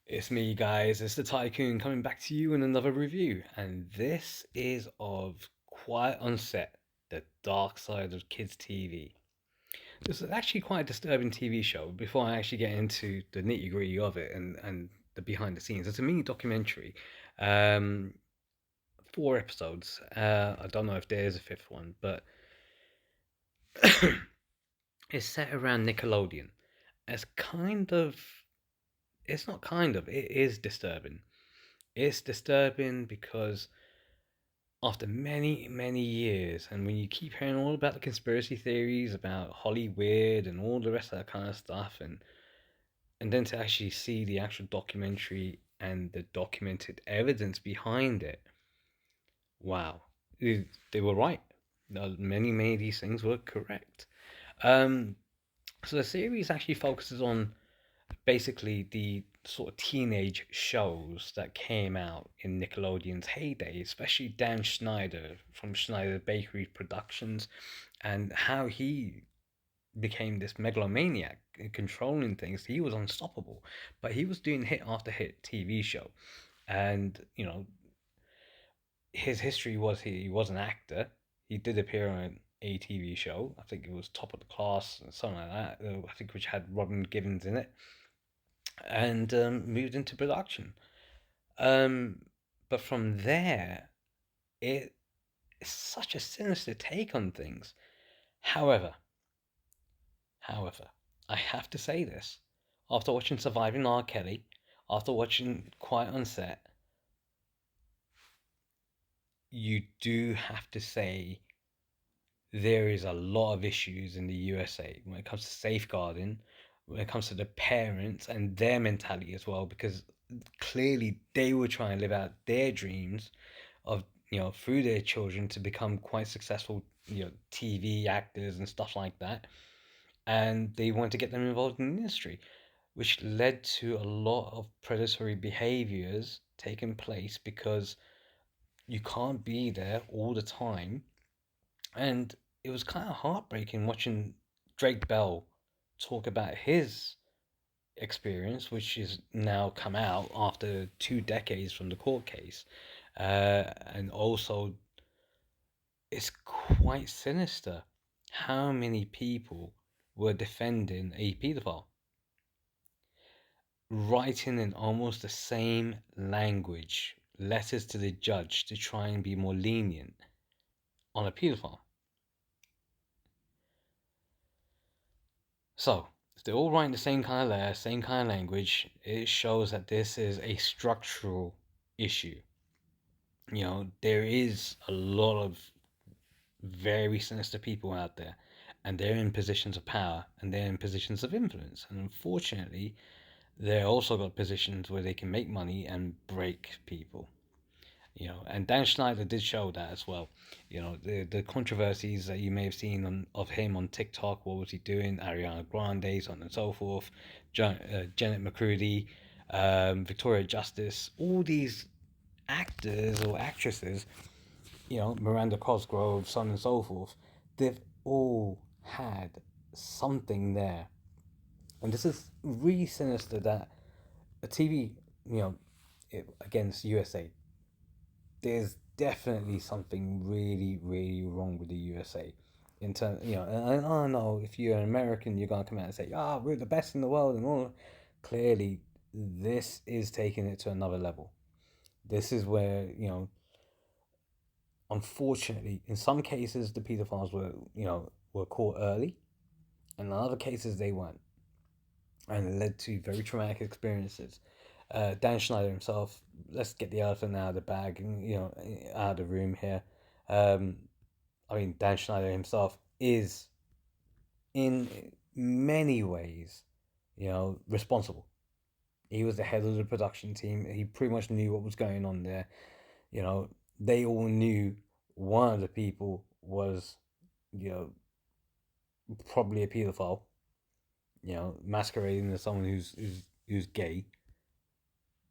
It's me, guys. It's the Tycoon coming back to you in another review, and this is of Quiet on Set, the dark side of kids' TV. This is actually quite a disturbing TV show. Before I actually get into the nitty gritty of it and the behind the scenes, it's a mini documentary, um, 4 episodes. I don't know if there is a fifth one, but it's set around Nickelodeon. It's kind of, it's not kind of, it is disturbing. It's disturbing because after many, many years, and when you keep hearing all about the conspiracy theories about Hollywood and all the rest of that kind of stuff, and then to actually see the actual documentary and the documented evidence behind it, wow, they were right. Many, many of these things were correct. Um, so the series actually focuses on basically the sort of teenage shows that came out in Nickelodeon's heyday, especially Dan Schneider from Schneider Bakery Productions, and how he became this megalomaniac controlling things. He was unstoppable, but he was doing hit after hit TV show, and his history was he was an actor. He did appear on a TV show. I think it was Top of the Class, something like that. I think which had Robin Givens in it, and moved into production. Um, but from there, it's such a sinister take on things. However, however, I have to say this: after watching Surviving R. Kelly, after watching Quiet on Set, you do have to say there is a lot of issues in the USA when it comes to safeguarding, when it comes to the parents and their mentality as well, because clearly they were trying to live out their dreams of through their children to become quite successful TV actors and stuff like that, and they wanted to get them involved in the industry, which led to a lot of predatory behaviors taking place because you can't be there all the time. And it was kind of heartbreaking watching Drake Bell talk about his experience, which is now come out after 2 decades from the court case. And also, it's quite sinister how many people were defending a pedophile, writing in almost the same language, letters to the judge to try and be more lenient on a pedophile. So, if they're all writing the same kind of letter, same kind of language, it shows that this is a structural issue. There is a lot of very sinister people out there, and they're in positions of power and they're in positions of influence. And unfortunately, they're also got positions where they can make money and break people. And Dan Schneider did show that as well. The controversies that you may have seen of him on TikTok. What was he doing? Ariana Grande, so on and so forth. Janet McCurdy, Victoria Justice, all these actors or actresses, Miranda Cosgrove, so on and so forth. They've all had something there, and this is really sinister that a TV, you know, against USA, there's definitely something really, really wrong with the USA. In terms, and I know if you're an American, you're gonna come out and say, "Ah, we're the best in the world," and all. Clearly, this is taking it to another level. This is where unfortunately, in some cases, the pedophiles were caught early, and in other cases, they weren't, and it led to very traumatic experiences. Dan Schneider himself. Let's get the elephant out of the bag and out of the room here. Um, I mean, Dan Schneider himself is in many ways, responsible. He was the head of the production team. He pretty much knew what was going on there. You know, they all knew one of the people was, you know, probably a pedophile. Masquerading as someone who's gay,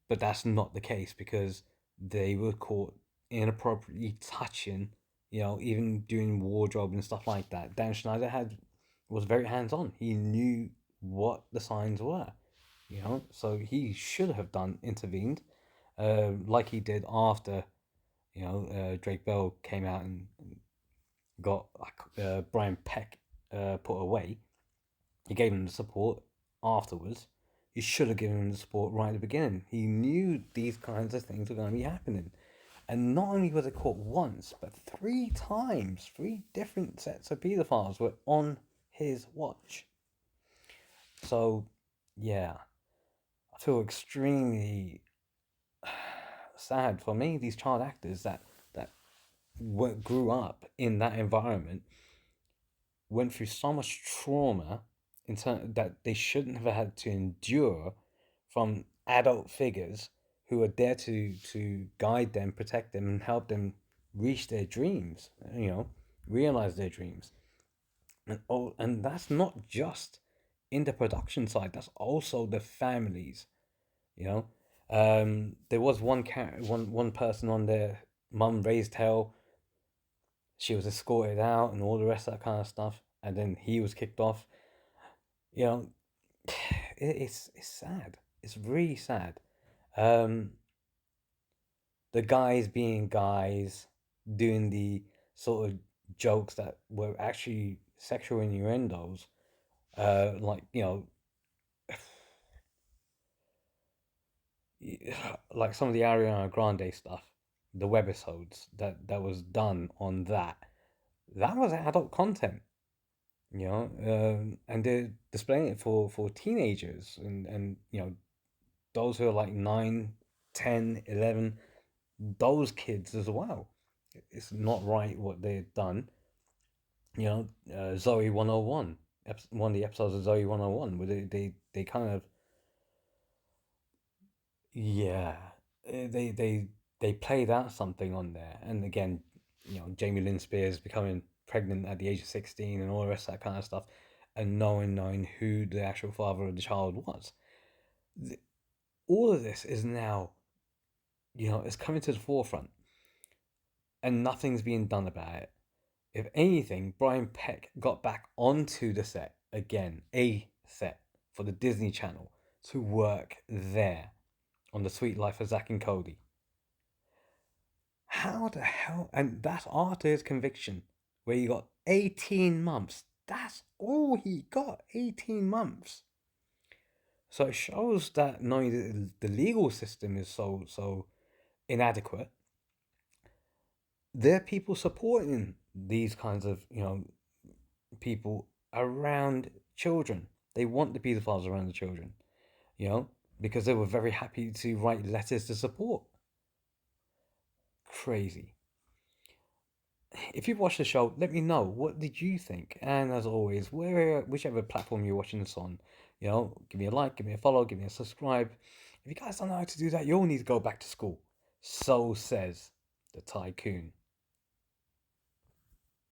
but that's not the case because they were caught inappropriately touching, even doing wardrobe and stuff like that. Dan Schneider was very hands on. He knew what the signs were. So he should have intervened, like he did after Drake Bell came out and got Brian Peck put away. He gave him the support afterwards. He should have given him the support right at the beginning. He knew these kinds of things were going to be happening. And not only was it caught once, but 3 times. 3 different sets of pedophiles were on his watch. So, yeah, I feel extremely sad for many of these child actors that grew up in that environment, went through so much trauma that they shouldn't have had to endure from adult figures who are there to guide them, protect them, and help them reach their dreams. Realize their dreams. And that's not just in the production side. That's also the families. You know, there was one person on there. Mum raised hell. She was escorted out and all the rest of that kind of stuff, and then he was kicked off. You know, it's sad. It's really sad. Um, the guys being guys, doing the sort of jokes that were actually sexual innuendos, like like some of the Ariana Grande stuff, the webisodes that was done on that was adult content, and they're displaying it for teenagers and those who are like 9, 10, 11, those kids as well. It's not right what they've done. Zoe 101, one of the episodes of Zoe 101, where they kind of, yeah, they played out something on there. And again, Jamie Lynn Spears becoming pregnant at the age of 16 and all the rest of that kind of stuff, and knowing who the actual father of the child was. All of this is now, it's coming to the forefront, and nothing's being done about it. If anything, Brian Peck got back onto the set again, a set for the Disney Channel, to work there on The Sweet Life of Zack and Cody. How the hell? And that's after his conviction, where he got 18 months. That's all he got, 18 months. So it shows that not only the legal system is so inadequate, there are people supporting these kinds of people around children. They want the pedophiles around the children, because they were very happy to write letters to support. Crazy. If you've watched the show, let me know, what did you think? And as always, whichever platform you're watching this on, give me a like, give me a follow, give me a subscribe. If you guys don't know how to do that, you all need to go back to school. So says the Tycoon.